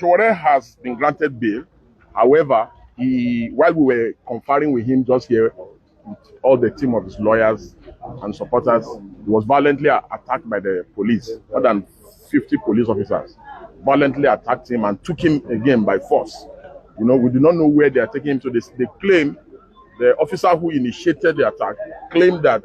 Sowore has been granted bail. However, while we were conferring with him just here, with all the team of his lawyers and supporters, he was violently attacked by the police. More than 50 police officers violently attacked him and took him again by force. We do not know where they are taking him to. They claim the officer who initiated the attack claimed that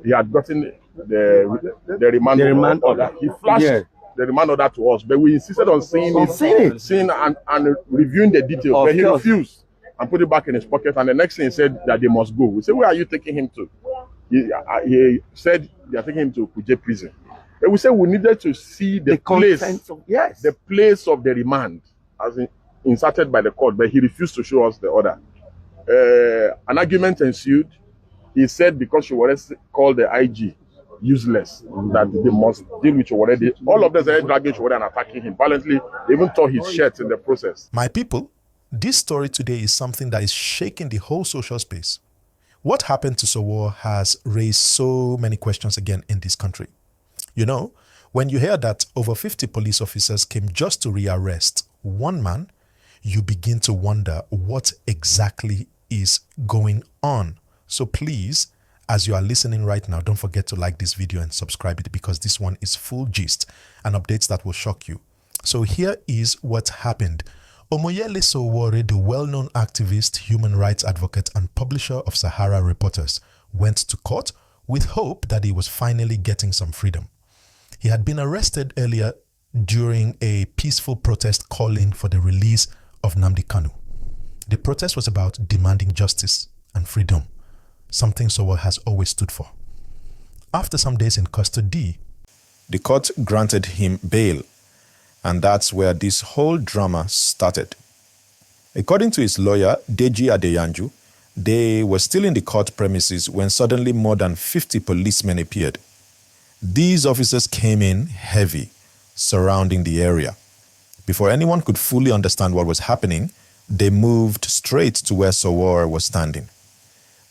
he had gotten the remand order. He flashed the remand order to us, but we insisted on seeing and reviewing the details. But he refused and put it back in his pocket. And the next thing he said that they must go. We said, where are you taking him to? He said they are taking him to Kuje prison. But we said we needed to see the place of the remand as inserted by the court, but he refused to show us the order. An argument ensued. He said because Sowore called the IG useless, that they must deal with Sowore. All of them are dragging Sowore and attacking him violently. They even tore his shirt in the process. My people, this story today is something that is shaking the whole social space. What happened to Sowore has raised so many questions again in this country. You know, when you hear that over 50 police officers came just to rearrest one man, you begin to wonder what exactly is going on. So please, as you are listening right now, don't forget to like this video and subscribe it, because this one is full gist and updates that will shock you. So here is what happened. Omoyele Sowore, the well-known activist, human rights advocate, and publisher of Sahara Reporters, went to court with hope that he was finally getting some freedom. He had been arrested earlier during a peaceful protest calling for the release of Nnamdi Kanu. The protest was about demanding justice and freedom, something Sowore has always stood for. After some days in custody, the court granted him bail, and that's where this whole drama started. According to his lawyer, Deji Adeyanju, they were still in the court premises when suddenly more than 50 policemen appeared. These officers came in heavy, surrounding the area. Before anyone could fully understand what was happening, they moved straight to where Sowore was standing.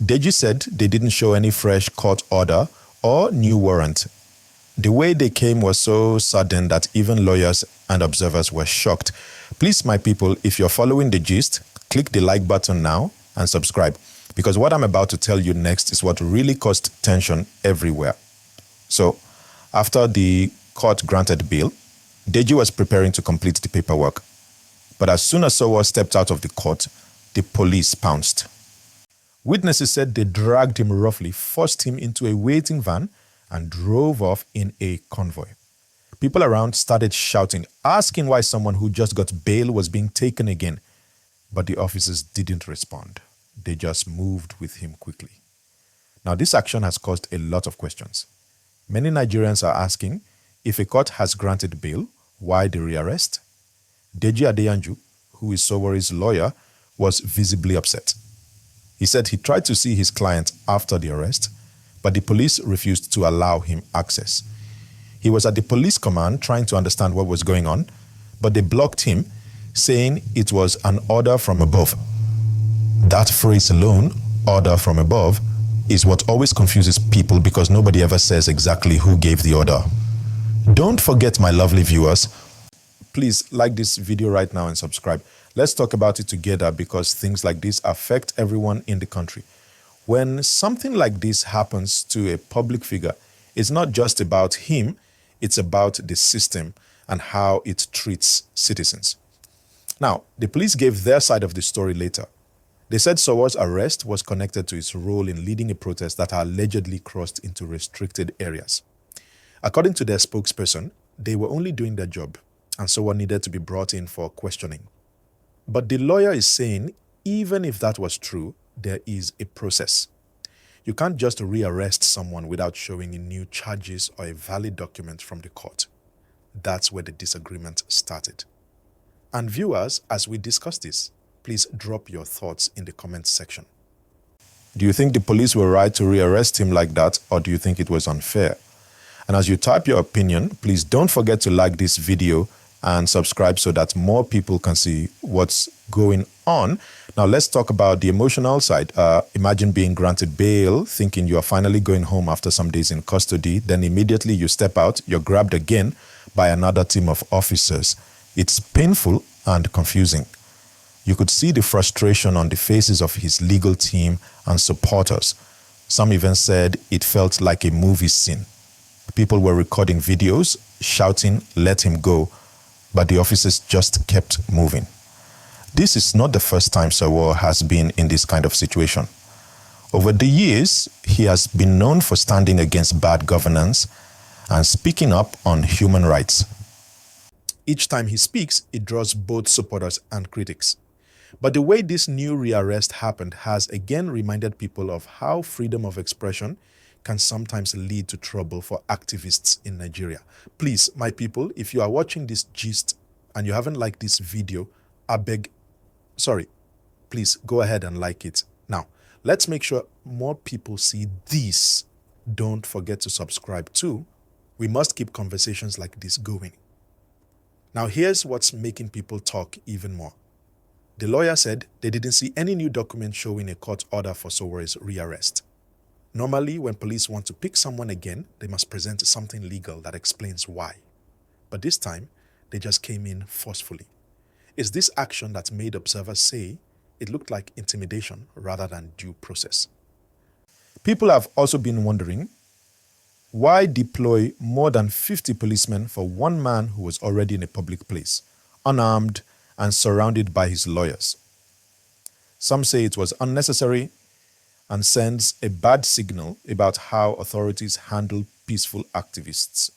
Deji said they didn't show any fresh court order or new warrant. The way they came was so sudden that even lawyers and observers were shocked. Please, my people, if you're following the gist, click the like button now and subscribe, because what I'm about to tell you next is what really caused tension everywhere. So, after the court granted bail, Deji was preparing to complete the paperwork. But as soon as Sowore stepped out of the court, the police pounced. Witnesses said they dragged him roughly, forced him into a waiting van, and drove off in a convoy. People around started shouting, asking why someone who just got bail was being taken again. But the officers didn't respond. They just moved with him quickly. Now, this action has caused a lot of questions. Many Nigerians are asking, if a court has granted bail, why the rearrest? Deji Adeyanju, who is Sowore's lawyer, was visibly upset. He said he tried to see his client after the arrest, but the police refused to allow him access. He was at the police command trying to understand what was going on, but they blocked him, saying it was an order from above. That phrase alone, order from above, is what always confuses people, because nobody ever says exactly who gave the order. Don't forget, my lovely viewers, please like this video right now and subscribe. Let's talk about it together, because things like this affect everyone in the country. When something like this happens to a public figure, it's not just about him, it's about the system and how it treats citizens. Now, the police gave their side of the story later. They said Sowore's arrest was connected to his role in leading a protest that allegedly crossed into restricted areas. According to their spokesperson, they were only doing their job, and Sowore needed to be brought in for questioning. But the lawyer is saying, even if that was true, there is a process. You can't just rearrest someone without showing in new charges or a valid document from the court. That's where the disagreement started. And viewers, as we discuss this, please drop your thoughts in the comment section. Do you think the police were right to rearrest him like that, or do you think it was unfair? And as you type your opinion, please don't forget to like this video and subscribe so that more people can see what's going on. Now let's talk about the emotional side. Imagine being granted bail, thinking you are finally going home after some days in custody. Then immediately you step out, you're grabbed again by another team of officers. It's painful and confusing. You could see the frustration on the faces of his legal team and supporters. Some even said it felt like a movie scene. People were recording videos, shouting, "Let him go," but the officers just kept moving. This is not the first time Sowore has been in this kind of situation. Over the years, he has been known for standing against bad governance and speaking up on human rights. Each time he speaks, it draws both supporters and critics. But the way this new rearrest happened has again reminded people of how freedom of expression can sometimes lead to trouble for activists in Nigeria. Please, my people, if you are watching this gist and you haven't liked this video, please go ahead and like it. Now, let's make sure more people see this. Don't forget to subscribe too. We must keep conversations like this going. Now, here's what's making people talk even more. The lawyer said they didn't see any new document showing a court order for Sowore's rearrest. Normally, when police want to pick someone again, they must present something legal that explains why. But this time, they just came in forcefully. It's this action that made observers say it looked like intimidation rather than due process. People have also been wondering, why deploy more than 50 policemen for one man who was already in a public place, unarmed and surrounded by his lawyers? Some say it was unnecessary and sends a bad signal about how authorities handle peaceful activists.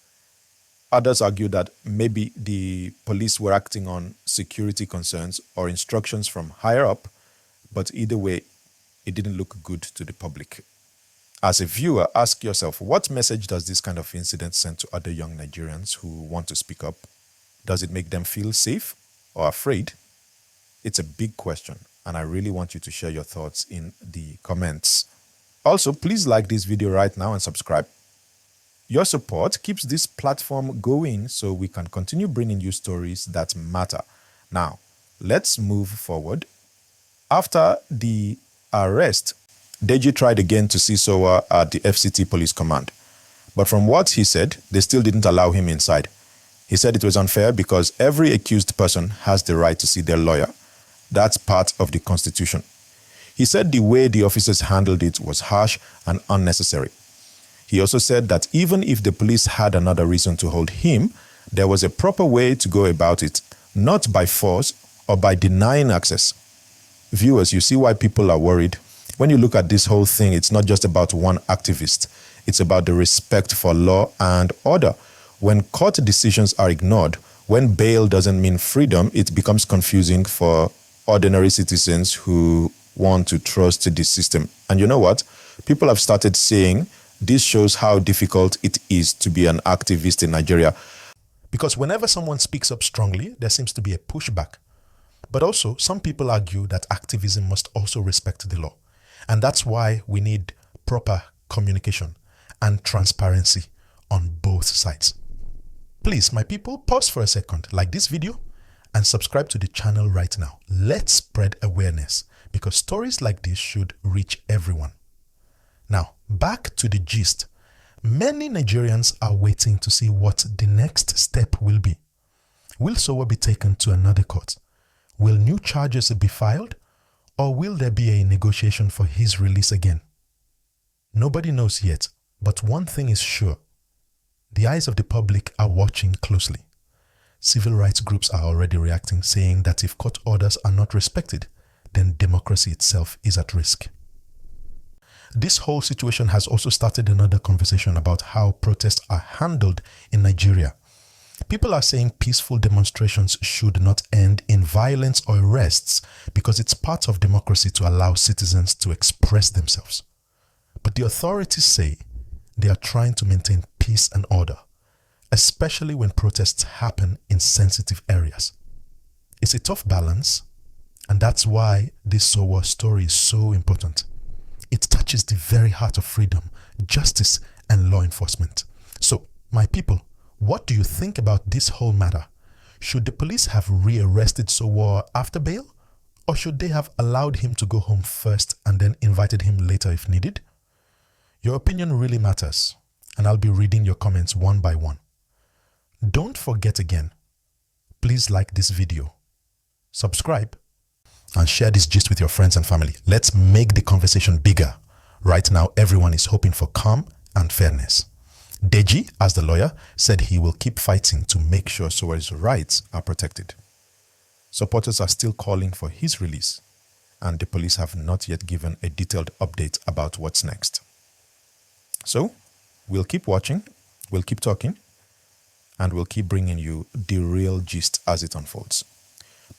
Others argue that maybe the police were acting on security concerns or instructions from higher up, but either way, it didn't look good to the public. As a viewer, ask yourself, what message does this kind of incident send to other young Nigerians who want to speak up? Does it make them feel safe or afraid? It's a big question, and I really want you to share your thoughts in the comments. Also, please like this video right now and subscribe. Your support keeps this platform going so we can continue bringing you stories that matter. Now, let's move forward. After the arrest, Deji tried again to see Sowore at the FCT Police Command. But from what he said, they still didn't allow him inside. He said it was unfair because every accused person has the right to see their lawyer. That's part of the Constitution. He said the way the officers handled it was harsh and unnecessary. He also said that even if the police had another reason to hold him, there was a proper way to go about it, not by force or by denying access. Viewers, you see why people are worried? When you look at this whole thing, it's not just about one activist. It's about the respect for law and order. When court decisions are ignored, when bail doesn't mean freedom, it becomes confusing for ordinary citizens who want to trust the system. And you know what? People have started saying this shows how difficult it is to be an activist in Nigeria. Because whenever someone speaks up strongly, there seems to be a pushback. But also, some people argue that activism must also respect the law. And that's why we need proper communication and transparency on both sides. Please, my people, pause for a second, like this video, and subscribe to the channel right now. Let's spread awareness because stories like this should reach everyone. Now, back to the gist. Many Nigerians are waiting to see what the next step will be. Will Sowore be taken to another court? Will new charges be filed? Or will there be a negotiation for his release again? Nobody knows yet, but one thing is sure. The eyes of the public are watching closely. Civil rights groups are already reacting, saying that if court orders are not respected, then democracy itself is at risk. This whole situation has also started another conversation about how protests are handled in Nigeria. People are saying peaceful demonstrations should not end in violence or arrests because it's part of democracy to allow citizens to express themselves. But the authorities say they are trying to maintain peace and order, especially when protests happen in sensitive areas. It's a tough balance, and that's why this Sowore story is so important. It touches the very heart of freedom, justice, and law enforcement. So, my people, what do you think about this whole matter? Should the police have rearrested Sowore after bail? Or should they have allowed him to go home first and then invited him later if needed? Your opinion really matters, and I'll be reading your comments one by one. Don't forget again, please like this video, subscribe, and share this gist with your friends and family. Let's make the conversation bigger. Right now, everyone is hoping for calm and fairness. Deji, as the lawyer, said he will keep fighting to make sure Sowore's rights are protected. Supporters are still calling for his release, and the police have not yet given a detailed update about what's next. So, we'll keep watching, we'll keep talking, and we'll keep bringing you the real gist as it unfolds.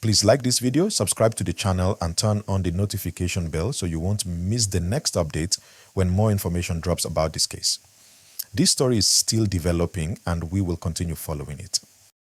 Please like this video, subscribe to the channel, and turn on the notification bell so you won't miss the next update when more information drops about this case. This story is still developing, and we will continue following it.